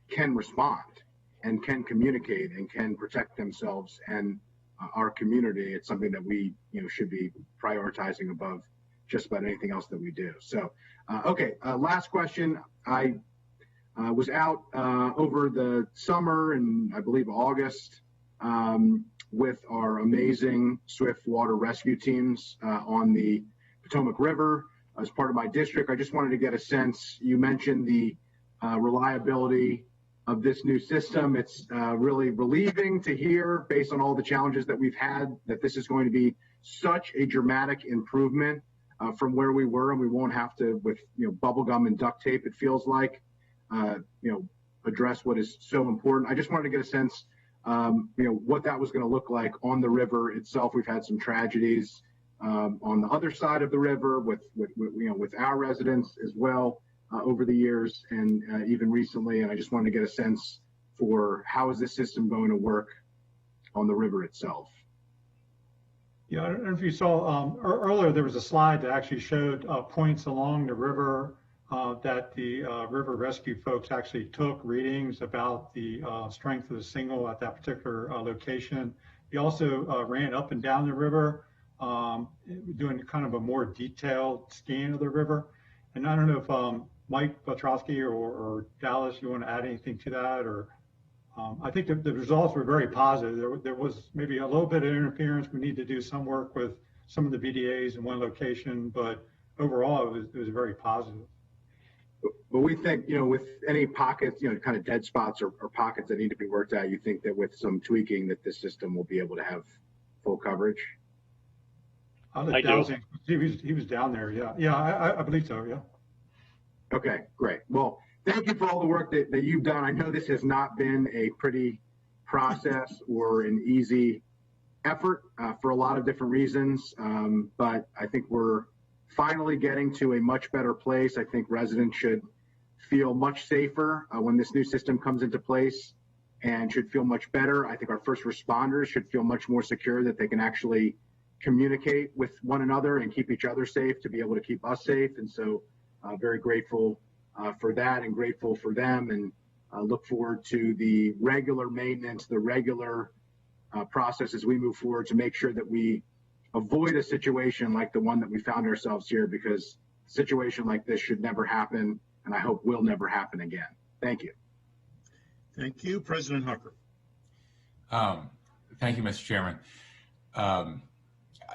Speaker 9: can respond and can communicate and can protect themselves and our community, it's something that we should be prioritizing above just about anything else that we do. So, okay, last question. I was out over the summer and I believe August with our amazing swift water rescue teams on the Potomac River as part of my district. I just wanted to get a sense. You mentioned the reliability of this new system. It's really relieving to hear, based on all the challenges that we've had, that this is going to be such a dramatic improvement from where we were, and we won't have to, with bubble gum and duct tape, it feels like, address what is so important. I just wanted to get a sense, what that was going to look like on the river itself. We've had some tragedies on the other side of the river with our residents as well over the years and even recently. And I just wanted to get a sense for how is this system going to work on the river itself.
Speaker 4: Yeah, I don't know if you saw earlier, there was a slide that actually showed points along the river that the river rescue folks actually took readings about the strength of the signal at that particular location. We also ran up and down the river, doing kind of a more detailed scan of the river. And I don't know if Mike Petrowski or Dallas, you want to add anything to that? Or I think the results were very positive. There was maybe a little bit of interference. We need to do some work with some of the BDAs in one location, but overall it was very positive.
Speaker 9: But we think, with any pockets, kind of dead spots or pockets that need to be worked out, you think that with some tweaking that this system will be able to have full coverage?
Speaker 5: I do.
Speaker 4: He was down there. Yeah, I believe so. Yeah.
Speaker 9: Okay, great. Well, thank you for all the work that you've done. I know this has not been a pretty process or an easy effort for a lot of different reasons, but I think we're finally getting to a much better place. I think residents should feel much safer when this new system comes into place and should feel much better. I think our first responders should feel much more secure that they can actually communicate with one another and keep each other safe to be able to keep us safe. And so very grateful for that and grateful for them, and look forward to the regular maintenance, the regular process as we move forward to make sure that we avoid a situation like the one that we found ourselves here, because a situation like this should never happen, and I hope will never happen again. Thank you.
Speaker 1: Thank you. President Hucker.
Speaker 10: Thank you, Mr. Chairman.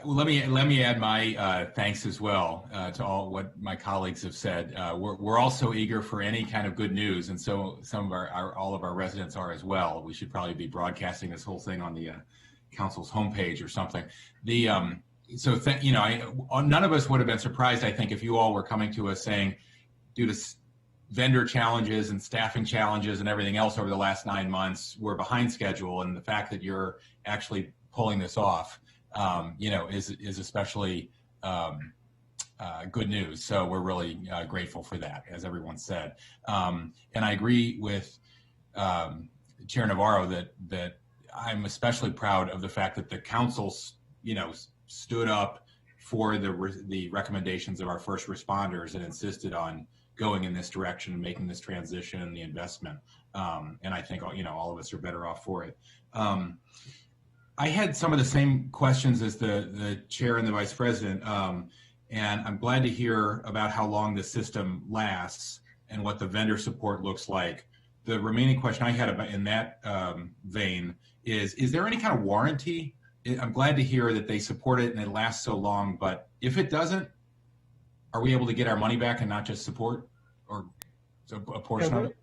Speaker 10: Let me add my thanks as well to all what my colleagues have said. We're also eager for any kind of good news, and so some of all of our residents are as well. We should probably be broadcasting this whole thing on the council's homepage or something. None of us would have been surprised, I think, if you all were coming to us saying, due to vendor challenges and staffing challenges and everything else over the last 9 months, we're behind schedule, and the fact that you're actually pulling this off is especially good news. So we're really grateful for that, as everyone said. And I agree with Chair Navarro that I'm especially proud of the fact that the council, stood up for the recommendations of our first responders and insisted on going in this direction and making this transition and the investment. And I think, all of us are better off for it. I had some of the same questions as the chair and the vice president, and I'm glad to hear about how long the system lasts and what the vendor support looks like. The remaining question I had about in that vein is there any kind of warranty? I'm glad to hear that they support it and it lasts so long, but if it doesn't, are we able to get our money back and not just support or a portion of it?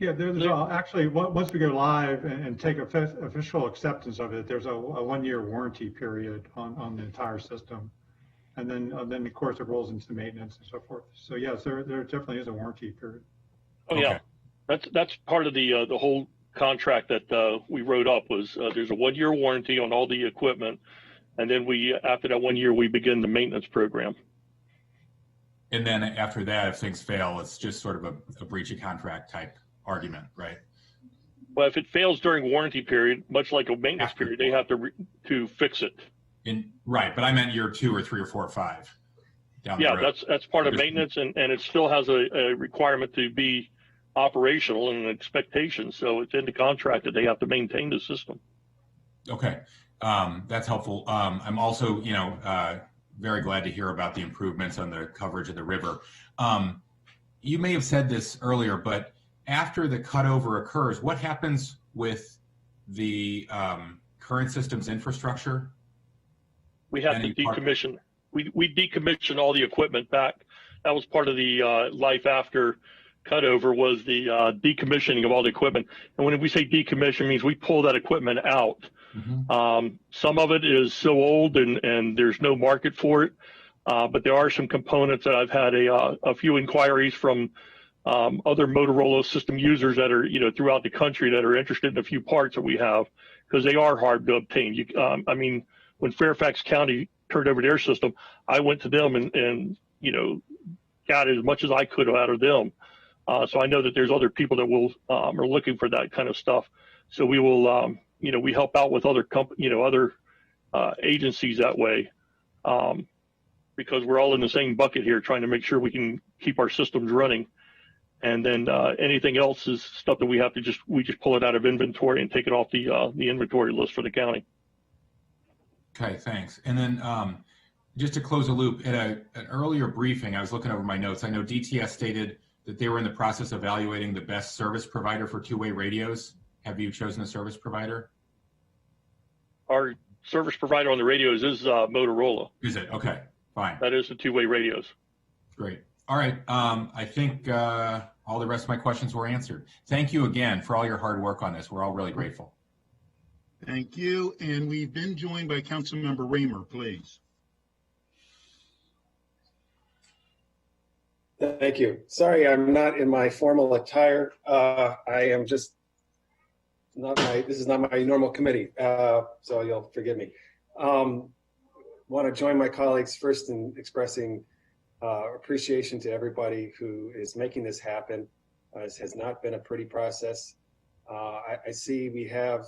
Speaker 4: Yeah, there's actually, once we go live and take official acceptance of it, there's a 1-year warranty period on the entire system. and then of course it rolls into maintenance and so forth. So yes, there definitely is a warranty period.
Speaker 5: Oh yeah, that's part of the whole contract that we wrote up was there's a 1-year warranty on all the equipment, and then after that 1 year we begin the maintenance program.
Speaker 10: And then after that, if things fail, it's just sort of a breach of contract type argument, right?
Speaker 5: Well, if it fails during warranty period, much like a maintenance period, they have to fix it.
Speaker 10: Right, but I meant year 2 or 3 or 4 or 5. Down the road.
Speaker 5: that's part of maintenance, and it still has a requirement to be operational and an expectation. So it's in the contract that they have to maintain the system.
Speaker 10: Okay, that's helpful. I'm also, very glad to hear about the improvements on the coverage of the river. You may have said this earlier, but after the cutover occurs, what happens with the current system's infrastructure?
Speaker 5: We have to decommission. We decommission all the equipment back. That was part of the life after cutover, was the decommissioning of all the equipment. And when we say decommission, it means we pull that equipment out. Mm-hmm. Some of it is so old and there's no market for it. But there are some components that I've had a few inquiries from other Motorola system users that are, throughout the country that are interested in a few parts that we have, because they are hard to obtain. When Fairfax County turned over their system, I went to them and got as much as I could out of them. So I know that there's other people that are looking for that kind of stuff. So we will, we help out with other other agencies that way, because we're all in the same bucket here, trying to make sure we can keep our systems running. And then anything else is stuff that we just pull it out of inventory and take it off the inventory list for the county.
Speaker 10: Okay, thanks. And then just to close a loop, at an earlier briefing, I was looking over my notes. I know DTS stated that they were in the process of evaluating the best service provider for two-way radios. Have you chosen a service provider?
Speaker 5: Our service provider on the radios is Motorola.
Speaker 10: Is it? Okay, fine.
Speaker 5: That is the two-way radios.
Speaker 10: Great. All right. I think all the rest of my questions were answered. Thank you again for all your hard work on this. We're all really grateful.
Speaker 1: Thank you. And we've been joined by Councilmember Raymer, please.
Speaker 11: Thank you. Sorry, I'm not in my formal attire. I am just this is not my normal committee, so you'll forgive me. Want to join my colleagues first in expressing appreciation to everybody who is making this happen. This has not been a pretty process. I see we have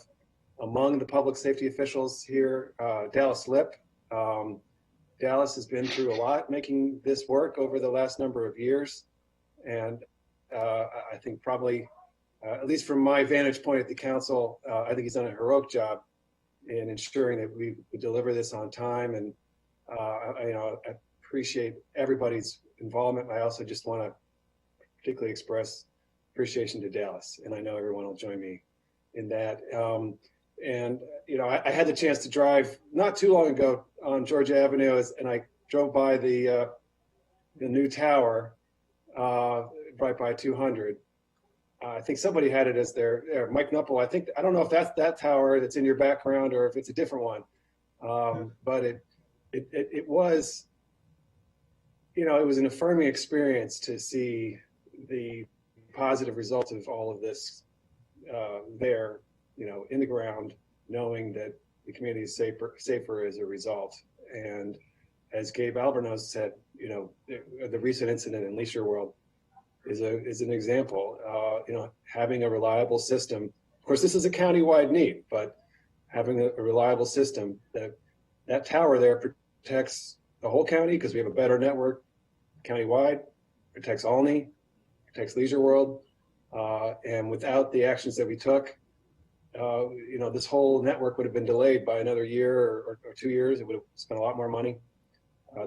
Speaker 11: among the public safety officials here, Dallas Lip. Dallas has been through a lot making this work over the last number of years. And I think probably, at least from my vantage point at the council, I think he's done a heroic job in ensuring that we deliver this on time. And I appreciate everybody's involvement. I also just want to particularly express appreciation to Dallas. And I know everyone will join me in that. I had the chance to drive not too long ago on Georgia Avenue, and I drove by the new tower right by 200. I think somebody had it as their Mike Nuppel. I don't know if that's that tower that's in your background or if it's a different one. But it was, it was an affirming experience to see the positive results of all of this there, in the ground, knowing that the community is safer as a result. And as Gabe Albornoz said, the recent incident in Leisure World is an example. Having a reliable system. Of course, this is a county-wide need, but having a reliable system that tower there protects the whole county because we have a better network county-wide, protects Olney, protects Leisure World, and without the actions that we took, this whole network would have been delayed by another year or 2 years. It would have spent a lot more money.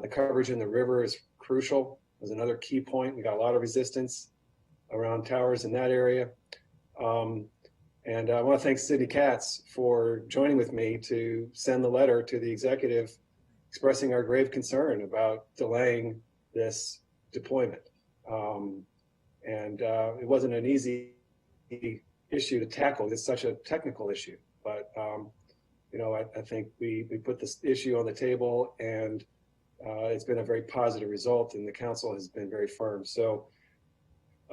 Speaker 11: The coverage in the river is crucial. Is another key point. We got a lot of resistance around towers in that area. And I want to thank Cindy Katz for joining with me to send the letter to the executive expressing our grave concern about delaying this deployment. It wasn't an easy issue to tackle. It's such a technical issue, but I think we put this issue on the table, and it's been a very positive result, and the council has been very firm. So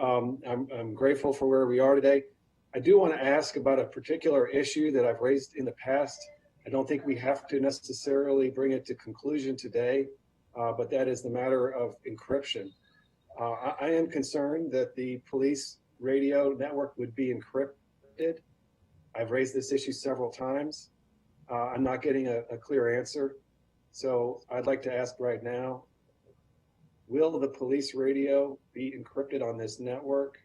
Speaker 11: I'm grateful for where we are today. I do want to ask about a particular issue that I've raised in the past. I don't think we have to necessarily bring it to conclusion today, but that is the matter of encryption. I am concerned that the police radio network would be encrypted. I've raised this issue several times. I'm not getting a clear answer. So I'd like to ask right now, will the police radio be encrypted on this network?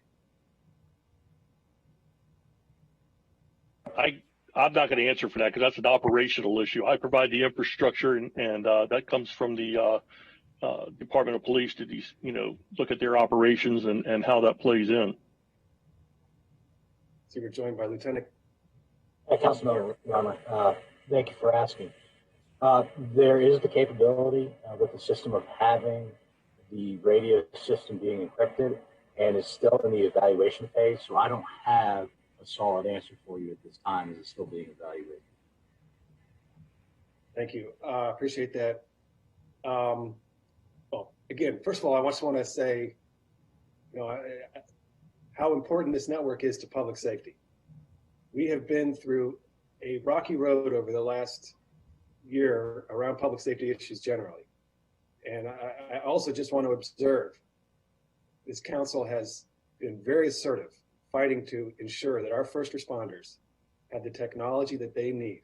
Speaker 5: I'm not going to answer for that because that's an operational issue. I provide the infrastructure, and that comes from the Department of Police to look at their operations and how that plays in.
Speaker 11: So you're joined by Lieutenant.
Speaker 7: Councilman Romer, thank you for asking. There is the capability with the system of having the radio system being encrypted, and it's still in the evaluation phase. So I don't have a solid answer for you at this time, as it's still being evaluated.
Speaker 11: Thank you. Appreciate that. Well, again, first of all, I just want to say, how important this network is to public safety. We have been through a rocky road over the last year around public safety issues generally. And I also just want to observe this council has been very assertive, fighting to ensure that our first responders have the technology that they need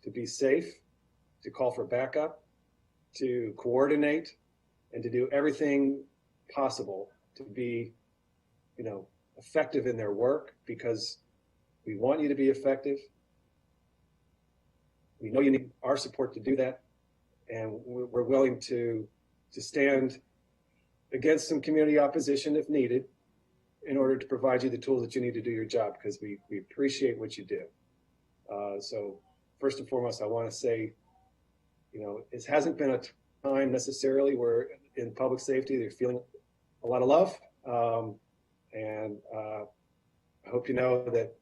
Speaker 11: to be safe, to call for backup, to coordinate, and to do everything possible to be, effective in their work, because we want you to be effective. We know you need our support to do that, and we're willing to stand against some community opposition if needed in order to provide you the tools that you need to do your job, because we appreciate what you do. So first and foremost, I want to say, it hasn't been a time necessarily where in public safety they're feeling a lot of love, and I hope you know that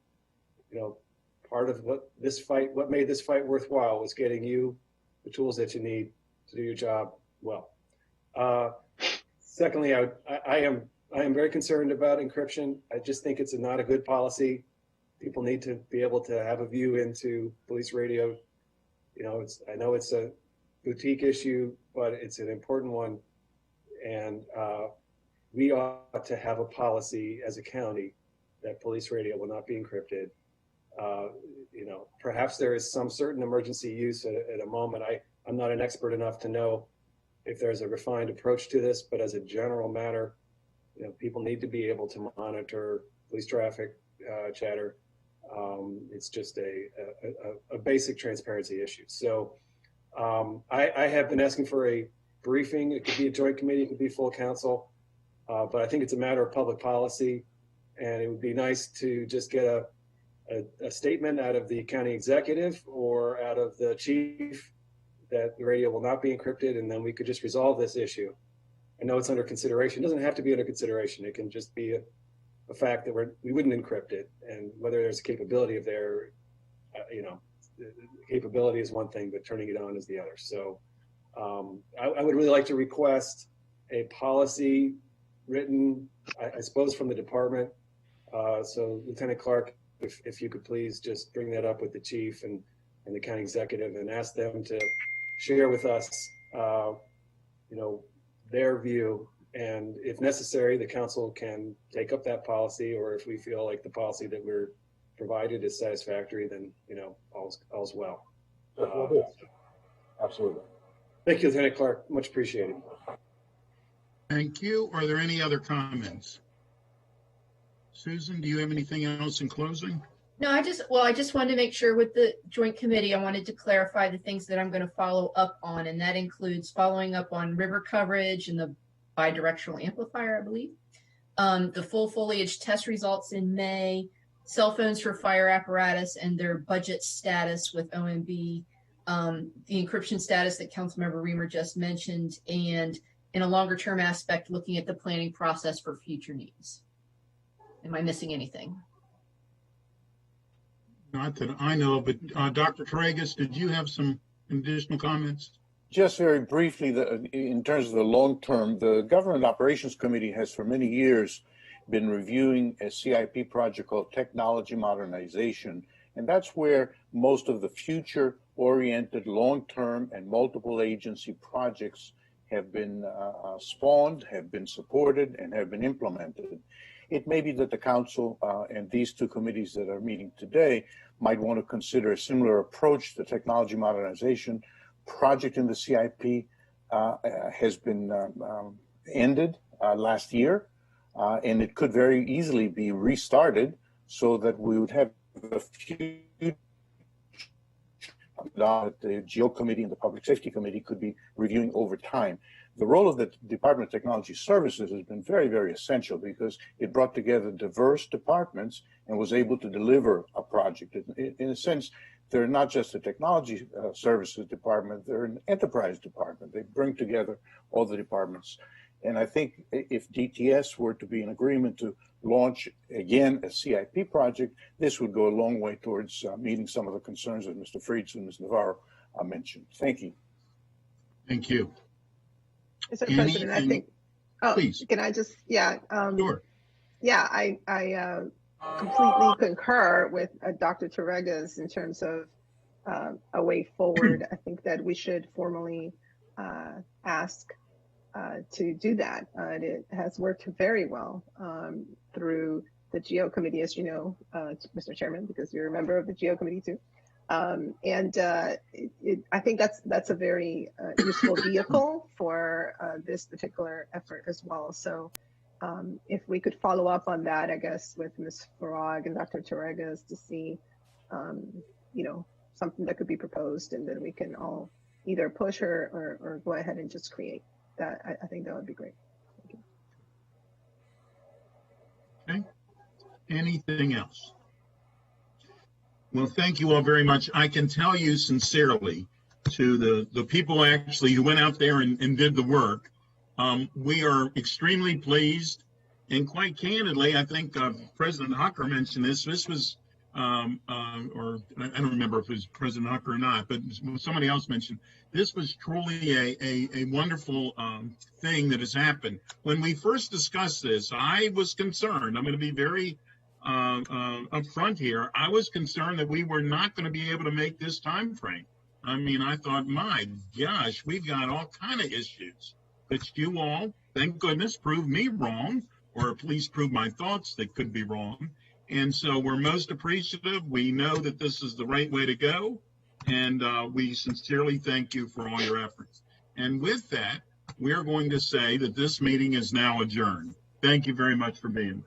Speaker 11: part of what made this fight worthwhile was getting you the tools that you need to do your job well. Secondly, I am very concerned about encryption. I just think it's not a good policy. People need to be able to have a view into police radio. I know it's a boutique issue, but it's an important one, and we ought to have a policy as a county that police radio will not be encrypted. Perhaps there is some certain emergency use at a moment. I'm not an expert enough to know if there's a refined approach to this, but as a general matter, people need to be able to monitor police traffic chatter. It's just a basic transparency issue. So I have been asking for a briefing. It could be a joint committee, it could be full council, but I think it's a matter of public policy, and it would be nice to just get a statement out of the county executive or out of the chief that the radio will not be encrypted, and then we could just resolve this issue. I know it's under consideration. It doesn't have to be under consideration. It can just be a fact that we wouldn't encrypt it, and whether there's a capability of there, the capability is one thing, but turning it on is the other. So I would really like to request a policy written, I suppose, from the department. So Lieutenant Clark, if you could please just bring that up with the chief and the county executive and ask them to share with us, their view. And if necessary, the council can take up that policy, or if we feel like the policy that we're provided is satisfactory, then, all's well.
Speaker 7: Absolutely.
Speaker 11: Thank you, Lieutenant Clark. Much appreciated.
Speaker 1: Thank you. Are there any other comments? Susan, do you have anything else in closing?
Speaker 3: No, I just wanted to make sure with the joint committee, I wanted to clarify the things that I'm going to follow up on, and that includes following up on river coverage and the bidirectional amplifier, I believe, the full foliage test results in May, cell phones for fire apparatus and their budget status with OMB, the encryption status that Councilmember Reamer just mentioned, and in a longer term aspect, looking at the planning process for future needs. Am I missing anything?
Speaker 1: Not that I know, but Dr. Tragus, did you have some additional comments?
Speaker 12: Just very briefly, in terms of the long term, the Government Operations Committee has for many years been reviewing a CIP project called Technology Modernization. And that's where most of the future-oriented long-term and multiple agency projects have been spawned, have been supported, and have been implemented. It may be that the Council and these two committees that are meeting today might want to consider a similar approach to technology modernization. Project in the CIP has been ended last year, and it could very easily be restarted so that we would have the future that the GEO Committee and the Public Safety Committee could be reviewing over time. The role of the Department of Technology Services has been very, very essential because it brought together diverse departments and was able to deliver a project. In a sense, they're not just a technology services department, they're an enterprise department. They bring together all the departments. And I think if DTS were to be in agreement to launch again a CIP project, this would go a long way towards meeting some of the concerns that Mr. Frieds and Ms. Navarro mentioned. Thank you.
Speaker 1: Thank you.
Speaker 2: Mr. President, I think,
Speaker 1: please.
Speaker 2: Can I just,
Speaker 1: Sure.
Speaker 2: Yeah, I completely concur with Dr. Torregas in terms of a way forward. I think that we should formally ask to do that. It has worked very well through the GEO Committee, as you know, Mr. Chairman, because you're a member of the GEO Committee too. I think that's a very useful vehicle for this particular effort as well. So if we could follow up on that, I guess, with Ms. Farag and Dr. Torregas to see, something that could be proposed, and then we can all either push or go ahead and just create that. I think that would be great.
Speaker 1: Thank you. Okay. Anything else? Well, thank you all very much. I can tell you sincerely to the people actually who went out there and did the work, we are extremely pleased. And quite candidly, I think President Hucker mentioned this. This was, or I don't remember if it was President Hucker or not, but somebody else mentioned, this was truly a wonderful thing that has happened. When we first discussed this, I was concerned. I'm going to be very up front here. I was concerned that we were not going to be able to make this time frame. I mean, I thought, my gosh, we've got all kind of issues. But you all, thank goodness, proved me wrong, or at least proved my thoughts that could be wrong. And so we're most appreciative. We know that this is the right way to go. And we sincerely thank you for all your efforts. And with that, we are going to say that this meeting is now adjourned. Thank you very much for being here.